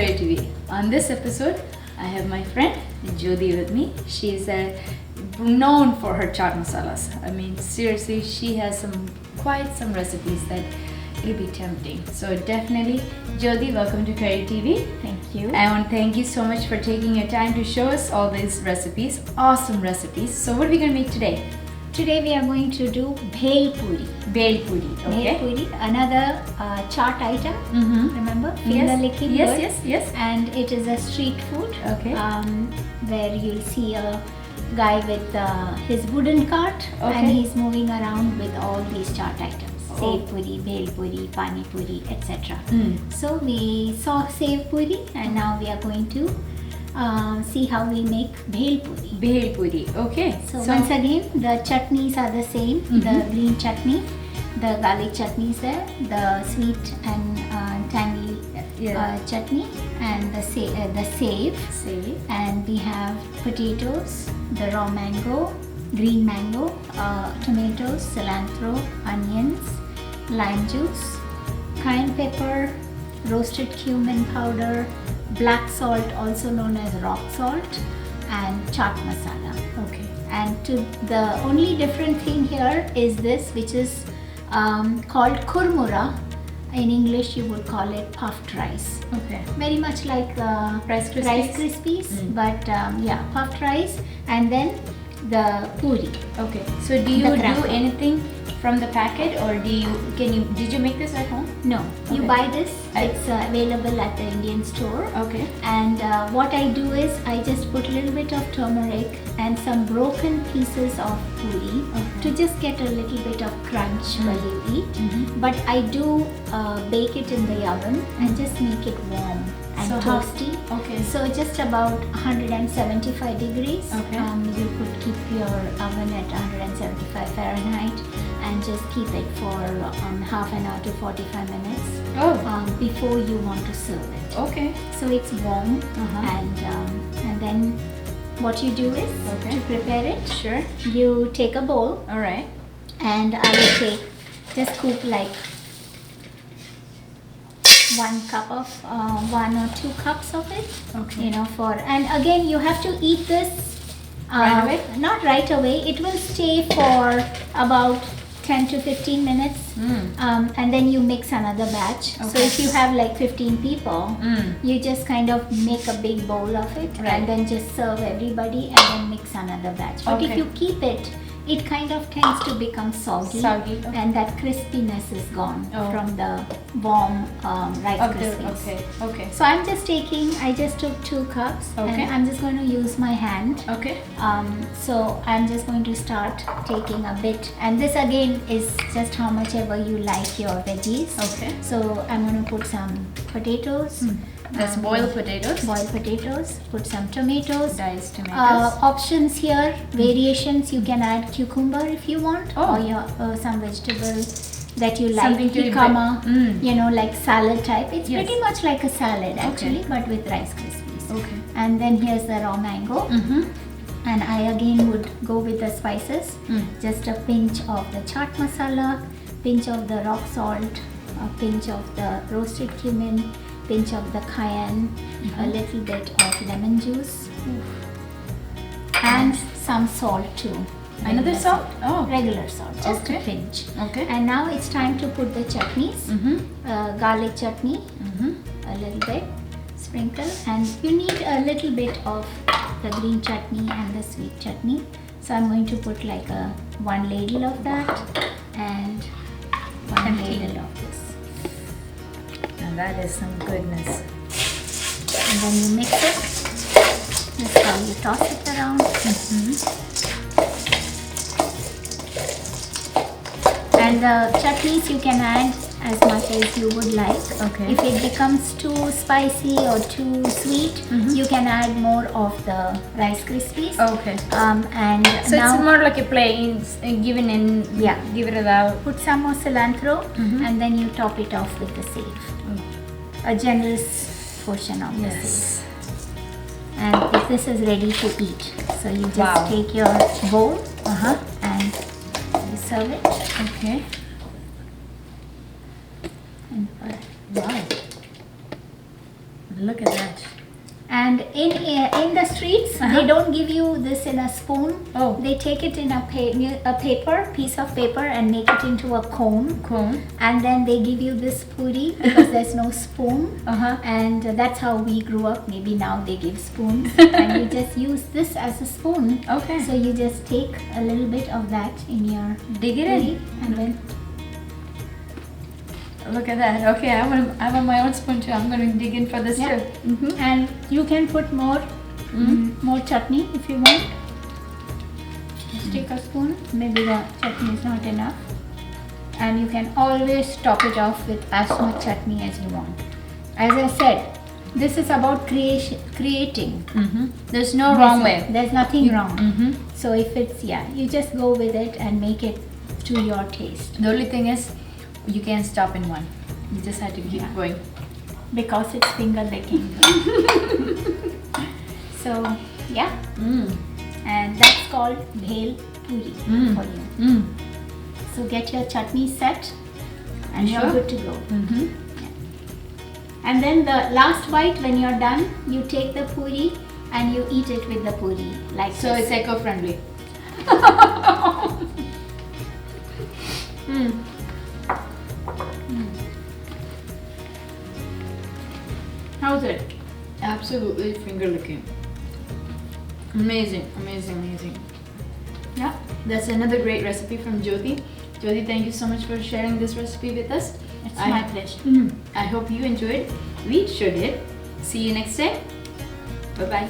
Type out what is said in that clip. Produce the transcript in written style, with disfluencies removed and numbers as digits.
creativity. On this episode, I have my friend Jyoti with me. She's known for her chaat masalas. I mean, seriously, she has quite some recipes that it'll be tempting. So definitely, Jyoti, welcome to Curry TV. Thank you. I want to thank you so much for taking your time to show us all these recipes, awesome recipes. So what are we going to make today? Today we are going to do Bhel Puri. Bhel Puri, okay. Bhel Puri, another chaat item. Remember? Finger licking. Yes. And it is a street food. Okay. Where you'll see a guy with his wooden cart, and he's moving around with all these chaat items. Sev Puri, Bhel Puri, Pani Puri, etc. So we saw Sev Puri, and now we are going to see how we make Bhel Puri. Bhel Puri, okay. So once again, the chutneys are the same. The green chutney, the garlic chutney is there, the sweet and tangy chutney, and the save. And we have potatoes, the raw mango, green mango, tomatoes, cilantro, onions, lime juice, cayenne pepper, roasted cumin powder, black salt, also known as rock salt, and chaat masala. Okay. And the only different thing here is this, which is called kurmura. In English, you would call it puffed rice. Okay. Very much like Rice Krispies, but puffed rice, and then the puri. Okay. So do you do anything from the packet, or did you make this at home? No, you buy this. It's available at the Indian store. Okay. And what I do is I just put a little bit of turmeric and some broken pieces of puri to just get a little bit of crunch while you eat. But I do bake it in the oven and just make it warm and toasty. So just about 175 degrees. You could keep your oven at 175 Fahrenheit and just keep it for half an hour to 45 minutes before you want to serve it. Okay. So it's warm, and then what you do is to prepare it. Sure. You take a bowl. All right. And I will just scoop like 1 cup of 1 or 2 cups of it. Okay. And again you have to eat this right away? Not right away. It will stay for about 10 to 15 minutes, and then you mix another batch. So if you have like 15 people, you just kind of make a big bowl of it, and then just serve everybody, and then mix another batch. But if you keep it, it kind of tends to become soggy. And that crispiness is gone from the warm Rice Krispies. Okay. So I just took 2 cups, and I'm just going to use my hand. Okay. So I'm just going to start taking a bit, and this again is just how much ever you like your veggies. Okay. So I'm going to put some potatoes. That's boiled potatoes. Put some tomatoes. Diced tomatoes. Options here, variations. You can add cucumber if you want, or some vegetable that you like. Something to jicama, like salad type. It's pretty much like a salad actually, but with Rice Krispies. Okay. And then here's the raw mango. And I again would go with the spices. Just a pinch of the chaat masala, pinch of the rock salt, a pinch of the roasted cumin, pinch of the cayenne, a little bit of lemon juice, and some salt too. Another salt? Regular salt, just a pinch. Okay. And now it's time to put the chutneys. Garlic chutney, a little bit, sprinkle, and you need a little bit of the green chutney and the sweet chutney. So I'm going to put like 1 ladle of that and 1 ladle of this. And that is some goodness. And then you mix it. This is how you toss it around. And the chutneys you can add as much as you would like. Okay. If it becomes too spicy or too sweet, you can add more of the Rice Krispies. Okay. And so now it's more like a plain, give it out. Put some more cilantro, and then you top it off with the save. A generous portion of the save. And this is ready to eat. So you just take your bowl and you serve it. Okay. And Wow. Look at that. And in the streets, they don't give you this in a spoon. Oh. They take it in a piece of paper, and make it into a cone. And then they give you this puri because there's no spoon. And that's how we grew up. Maybe now they give spoons, and you just use this as a spoon. Okay. So you just take a little bit of that in your Dig it puri, in. and then Look at that. Okay, I want my own spoon too. I'm going to dig in for this too. And you can put more chutney if you want. Just take a spoon. Maybe the chutney is not enough, and you can always top it off with as much chutney as you want. As I said, this is about creating. There's no wrong way. There's nothing wrong. So if it's you just go with it and make it to your taste. The only thing is, you can't stop in one. You just have to keep going. Because it's finger licking. So and that's called Bhel Puri for you. So get your chutney set, and you're good to go. And then the last bite, when you're done, you take the puri and you eat it with the puri like So this. it's eco-friendly. How's it? Absolutely finger licking. Amazing, amazing, amazing. Yeah, that's another great recipe from Jyoti. Jyoti, thank you so much for sharing this recipe with us. It's my pleasure. I hope you enjoyed. We sure did. See you next time. Bye-bye.